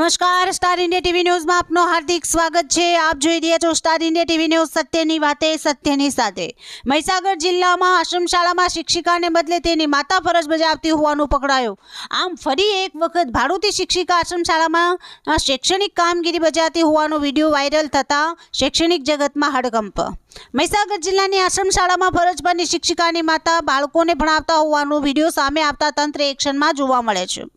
નમસ્કાર, star India TV ન્યૂઝમાં આપનું હાર્દિક સ્વાગત છે। આપ જોઈ રહ્યા છો સ્ટાર ઇન્ડિયા ટીવી ન્યૂઝ, સત્યની વાતે સત્યની સાથે। મહીસાગર જિલ્લામાં આશ્રમ શાળામાં શિક્ષિકાને બદલે તેની માતા ફરજ બજાવતી હોવાનું પકડાયું। આમ ફરી એક વખત ભાડુતી શિક્ષિકા આશ્રમ શાળામાં શૈક્ષણિક કામગીરી બજાવતી હોવાનો વિડીયો વાયરલ થતા શૈક્ષણિક જગતમાં હડકંપ। મહીસાગર જિલ્લાની આશ્રમ શાળામાં ફરજ પરની શિક્ષિકાની માતા બાળકોને ભણાવતા હોવાનો વિડીયો સામે આવતા તંત્ર એક્શનમાં જોવા મળે છે।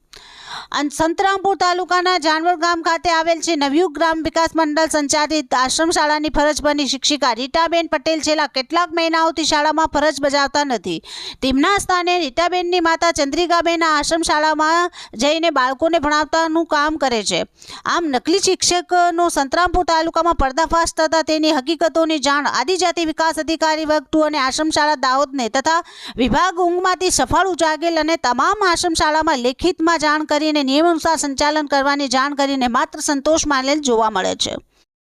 સંતરામપુર તાલુકાના જાનવર ગામ ખાતે આવેલ છે નવયુગ ગ્રામ વિકાસ મંડળ સંચાલિત આશ્રમ શાળાની ફરજ પરની શિક્ષિકા રીટાબેન પટેલ છેલ્લા કેટલાક મહિનાઓથી શાળામાં ફરજ બજાવતા નથી। તેમના સ્થાને રીટાબેનની માતા ચંદ્રિકાબેન આ આશ્રમ શાળામાં જઈને બાળકોને ભણાવવાનું કામ કરે છે। આમ નકલી શિક્ષકનો સંતરામપુર તાલુકામાં પર્દાફાશ થતા તેની હકીકતોની જાણ આદિજાતિ વિકાસ અધિકારી વગટુ અને આશ્રમ શાળા દાહોદને તથા વિભાગ ઊંઘમાંથી સફાળું જાગેલ અને તમામ આશ્રમ શાળામાં લેખિતમાં જાણ કરી નિયમાનુસાર સંચાલન કરવાની જાણ કરીને માત્ર સંતોષ માનેલ જોવા મળે છે।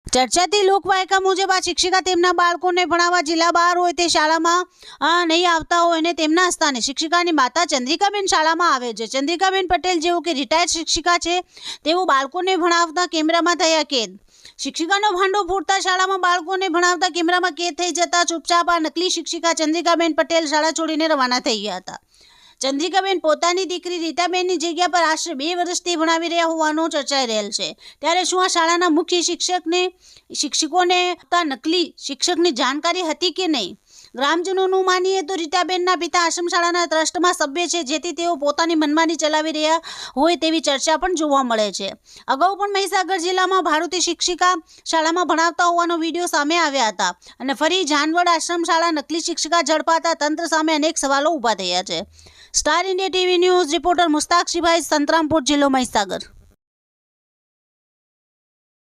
ચર્ચાતી લોકવાયકા મુજબ આ શિક્ષિકા તેમના બાળકોને ભણાવવા જિલ્લા બહાર હોય તે શાળામાં નહીં આવતા હોય અને તેમના સ્થાને શિક્ષિકાની માતા ચંદ્રિકાબેન શાળામાં આવે છે। ચંદ્રિકાબેન પટેલ જેઓ કે રિટાયર્ડ શિક્ષિકા છે તેઓ બાળકોને ભણાવતા કેમેરામાં થયા કેદ। શિક્ષિકાનો ભાંડો ફૂટતા શાળામાં બાળકોને ભણાવતા કેમેરામાં કેદ થઈ જતા ચૂપચાપ આ નકલી શિક્ષિકા ચંદ્રિકાબેન પટેલ શાળા છોડીને રવાના થઈ ગયા હતા। ચંદ્રિકાબેન પોતાની દીકરી રીટાબેનની જગ્યા પર આશરે 2 વર્ષથી ભણાવી રહ્યા હોવાનું ચર્ચાઈ રહેલ છે। ત્યારે શું આ શાળાના મુખ્ય શિક્ષકોને નકલી શિક્ષકની જાણકારી હતી કે નહીં? ગ્રામજનોનું માનીએ તો રીટાબેનના પિતા આશ્રમ શાળાના ટ્રસ્ટમાં સભ્ય છે, જેથી તેઓ પોતાની મનમાની ચલાવી રહ્યા હોય તેવી ચર્ચા પણ જોવા મળે છે। અગાઉ પણ મહીસાગર જિલ્લામાં ભાડુતી શિક્ષિકા શાળામાં ભણાવતા હોવાનો વિડીયો સામે આવ્યા હતા અને ફરી જાનવડ આશ્રમ શાળા નકલી શિક્ષિકા ઝડપાતા તંત્ર સામે અનેક સવાલો ઊભા થયા છે। Star India TV news reporter Mustak શિભાઈ, સંતરામપુર, જિલ્લો મહીસાગર।